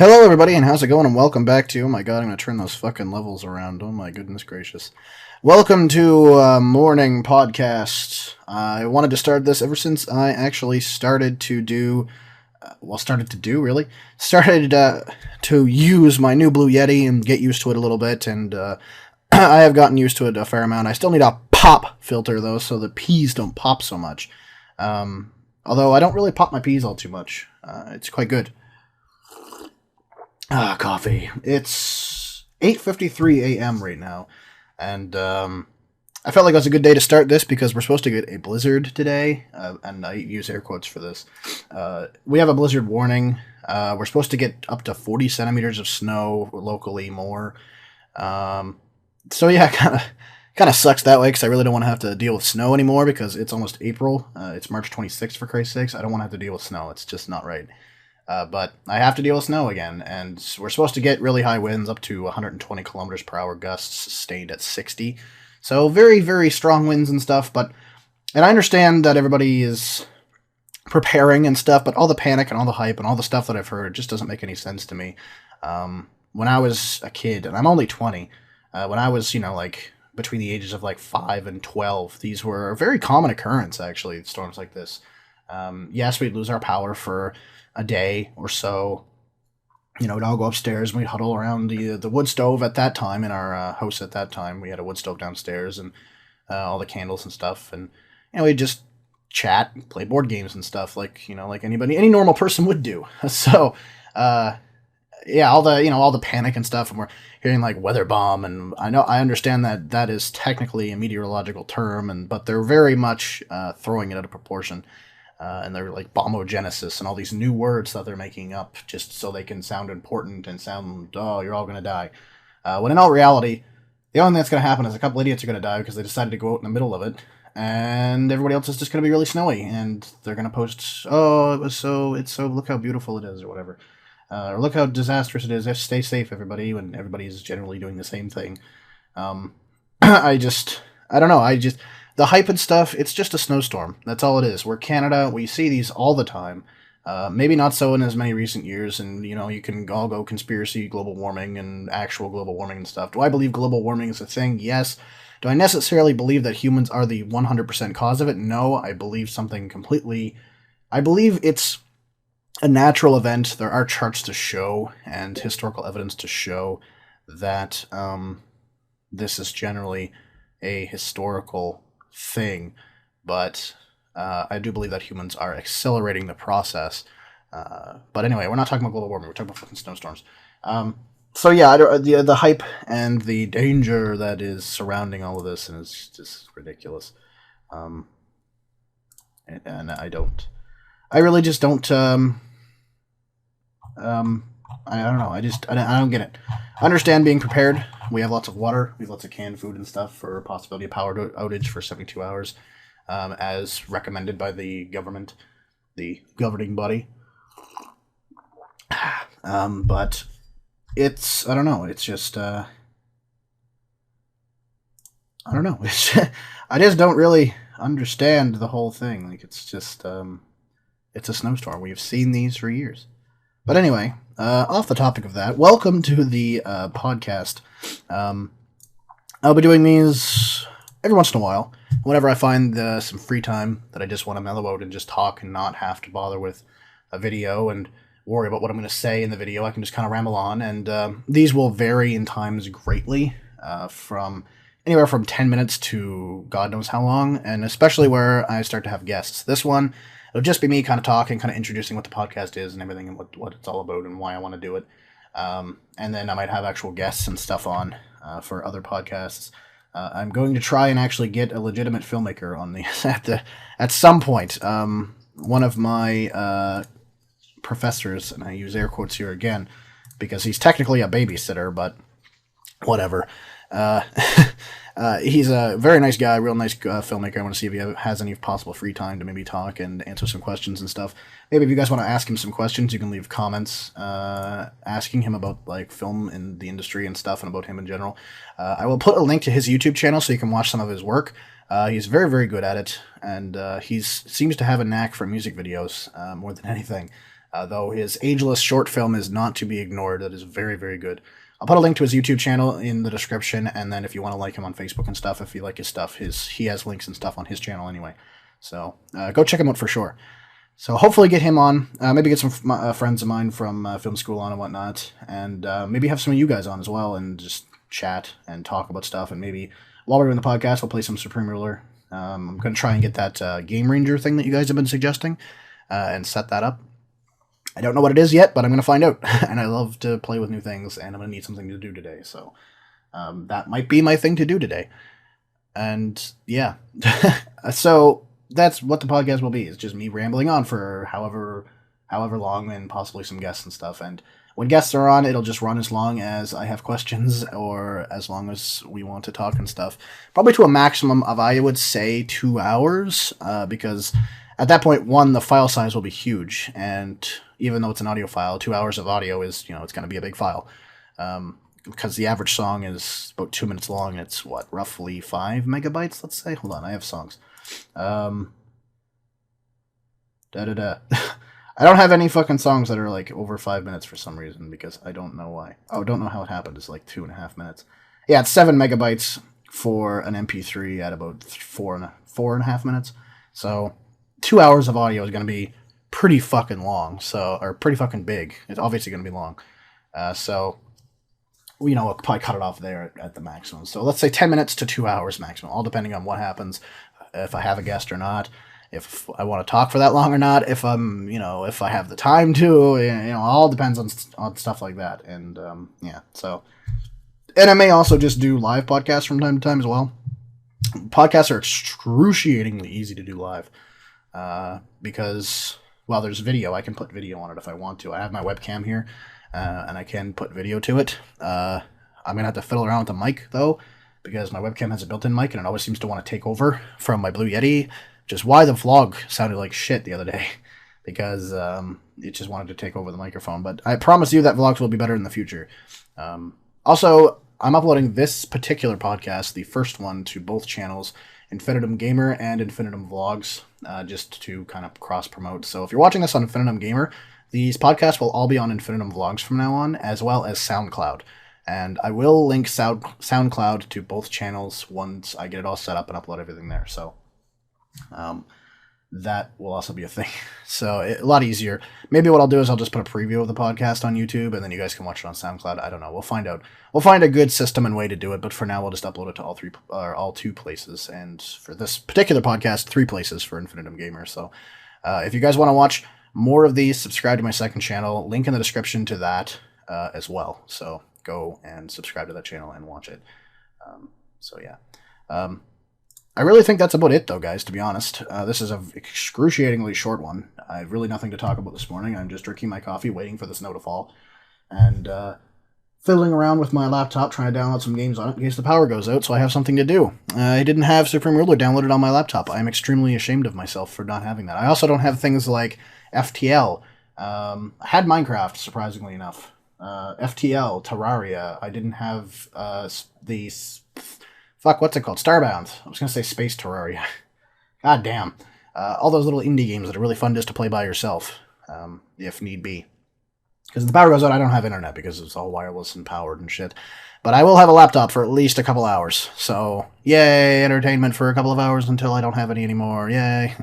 Hello, everybody, and how's it going? And welcome back to. Oh my god, I'm gonna turn those fucking levels around. Oh my goodness gracious. Welcome to Morning Podcast. I wanted to start this ever since I actually started to do. Started to use my new Blue Yeti and get used to it a little bit, and I have gotten used to it a fair amount. I still need a pop filter, though, so the peas don't pop so much. Although I don't really pop my peas all too much. It's quite good. Coffee. It's 8:53 a.m. right now, and I felt like it was a good day to start this because we're supposed to get a blizzard today, and I use air quotes for this. We have a blizzard warning. We're supposed to get up to 40 centimeters of snow locally, more. So yeah, kind of sucks that way because I really don't want to have to deal with snow anymore because it's almost April. It's March 26th, for Christ's sakes. I don't want to have to deal with snow. It's just not right. But I have to deal with snow again, and we're supposed to get really high winds up to 120 kilometers per hour gusts, sustained at 60. So very, very strong winds and stuff, and I understand that everybody is preparing and stuff, but all the panic and all the hype and all the stuff that I've heard just doesn't make any sense to me. When I was a kid, and I'm only 20, when I was, like, between the ages of, 5 and 12, these were a very common occurrence, actually, storms like this. Yes, we'd lose our power for a day or so. We'd all go upstairs and we'd huddle around the wood stove at that time in our house. At that time, we had a wood stove downstairs and all the candles and stuff, and we'd just chat, play board games and stuff, like any normal person would do. So, yeah, all the panic and stuff, and we're hearing weather bomb, and I understand that is technically a meteorological term, but they're very much throwing it out of proportion. And they're like bombogenesis and all these new words that they're making up just so they can sound important and sound, oh, you're all going to die. When in all reality, the only thing that's going to happen is a couple idiots are going to die because they decided to go out in the middle of it, and everybody else is just going to be really snowy, and they're going to post, oh, look how beautiful it is, or whatever. Or look how disastrous it is. Stay safe, everybody, when everybody's generally doing the same thing. I don't know, the hype and stuff, it's just a snowstorm. That's all it is. We're Canada. We see these all the time. Maybe not so in as many recent years, and, you can all go conspiracy, global warming, and actual global warming and stuff. Do I believe global warming is a thing? Yes. Do I necessarily believe that humans are the 100% cause of it? No. I believe something completely... I believe it's a natural event. There are charts to show, and historical evidence to show that this is generally a historical thing, but I do believe that humans are accelerating the process. But anyway, we're not talking about global warming. We're talking about fucking snowstorms. So yeah, the hype and the danger that is surrounding all of this, and it's just ridiculous. And I really just don't. I don't know. I don't get it. I understand being prepared. We have lots of water. We have lots of canned food and stuff for a possibility of power outage for 72 hours, as recommended by the government, the governing body. But it's, I don't know. It's just, I don't know. I just don't really understand the whole thing. It's just, it's a snowstorm. We've seen these for years. But anyway, off the topic of that, welcome to the podcast. I'll be doing these every once in a while, whenever I find some free time that I just want to mellow out and just talk and not have to bother with a video and worry about what I'm going to say in the video. I can just kind of ramble on, and these will vary in times greatly, from anywhere from 10 minutes to God knows how long, and especially where I start to have guests. This one, it'll just be me kind of talking, kind of introducing what the podcast is and everything, and what it's all about and why I want to do it. And then I might have actual guests and stuff on for other podcasts. I'm going to try and actually get a legitimate filmmaker on the at some point. One of my professors, and I use air quotes here again because he's technically a babysitter, but whatever. He's a very nice guy, real nice filmmaker. I want to see if he has any possible free time to maybe talk and answer some questions and stuff. Maybe if you guys want to ask him some questions, you can leave comments asking him about film in the industry and stuff, and about him in general. I will put a link to his YouTube channel so you can watch some of his work. He's very, very good at it, and he seems to have a knack for music videos more than anything. though his ageless short film is not to be ignored. That is very, very good. I'll put a link to his YouTube channel in the description, and then if you want to like him on Facebook and stuff, if you like his stuff, he has links and stuff on his channel anyway. So go check him out for sure. So hopefully get him on, maybe get some friends of mine from film school on and whatnot, and maybe have some of you guys on as well, and just chat and talk about stuff, and maybe while we're doing the podcast, we'll play some Supreme Ruler. I'm going to try and get that Game Ranger thing that you guys have been suggesting, and set that up. I don't know what it is yet, but I'm going to find out, and I love to play with new things, and I'm going to need something to do today, so that might be my thing to do today. And yeah, so that's what the podcast will be. It's just me rambling on for however long, and possibly some guests and stuff. And when guests are on, it'll just run as long as I have questions, or as long as we want to talk and stuff. Probably to a maximum of, I would say, 2 hours, because at that point, one, the file size will be huge, and even though it's an audio file, 2 hours of audio is, it's going to be a big file. Because the average song is about 2 minutes long, and it's, roughly 5 megabytes, let's say? Hold on, I have songs. I don't have any fucking songs that are, over 5 minutes for some reason, because I don't know why. Oh, don't know how it happened. It's 2.5 minutes. Yeah, it's 7 megabytes for an MP3 at about 4.5 minutes. So 2 hours of audio is going to be pretty fucking long, or pretty fucking big. It's obviously going to be long. So, we'll probably cut it off there at the maximum. So let's say 10 minutes to 2 hours maximum, all depending on what happens, if I have a guest or not, if I want to talk for that long or not, if I'm, if I have the time to, all depends on stuff like that. And, yeah, so, and I may also just do live podcasts from time to time as well. Podcasts are excruciatingly easy to do live, because, while there's video, I can put video on it if I want to. I have my webcam here, and I can put video to it. I'm going to have to fiddle around with the mic, though, because my webcam has a built-in mic, and it always seems to want to take over from my Blue Yeti, which is why the vlog sounded like shit the other day, because it just wanted to take over the microphone. But I promise you that vlogs will be better in the future. Also, I'm uploading this particular podcast, the first one, to both channels, Infinitum Gamer and Infinitum Vlogs, just to kind of cross-promote. So if you're watching this on Infinitum Gamer, these podcasts will all be on Infinitum Vlogs from now on, as well as SoundCloud. And I will link SoundCloud to both channels once I get it all set up and upload everything there. So that will also be a thing. So a lot easier. Maybe what I'll do is I'll just put a preview of the podcast on YouTube, and then you guys can watch it on SoundCloud. I don't know. We'll find out. We'll find a good system and way to do it. But for now, we'll just upload it to all two places. And for this particular podcast, 3 places for Infinitum Gamer. So if you guys want to watch more of these, subscribe to my second channel. Link in the description to that as well. So go and subscribe to that channel and watch it. So yeah. I really think that's about it, though, guys, to be honest. This is an excruciatingly short one. I have really nothing to talk about this morning. I'm just drinking my coffee, waiting for the snow to fall, and fiddling around with my laptop, trying to download some games on it in case the power goes out, so I have something to do. I didn't have Supreme Ruler downloaded on my laptop. I'm extremely ashamed of myself for not having that. I also don't have things like FTL. I had Minecraft, surprisingly enough. FTL, Terraria. I didn't have these... Fuck, what's it called? Starbound. I was going to say Space Terraria. God damn. All those little indie games that are really fun just to play by yourself, if need be. Because if the power goes out, I don't have internet because it's all wireless and powered and shit. But I will have a laptop for at least a couple hours. So, yay, entertainment for a couple of hours until I don't have any anymore. Yay.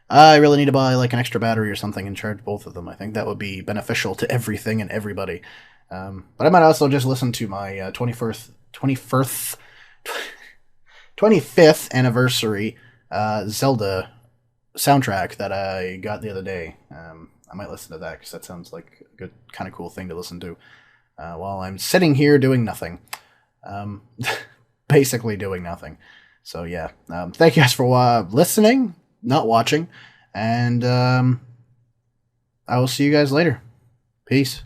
I really need to buy an extra battery or something and charge both of them. I think that would be beneficial to everything and everybody. But I might also just listen to my 25th anniversary Zelda soundtrack that I got the other day. I might listen to that because that sounds like a good, kind of cool thing to listen to while I'm sitting here doing nothing. Basically doing nothing. So yeah, thank you guys for listening, not watching, and I will see you guys later. Peace.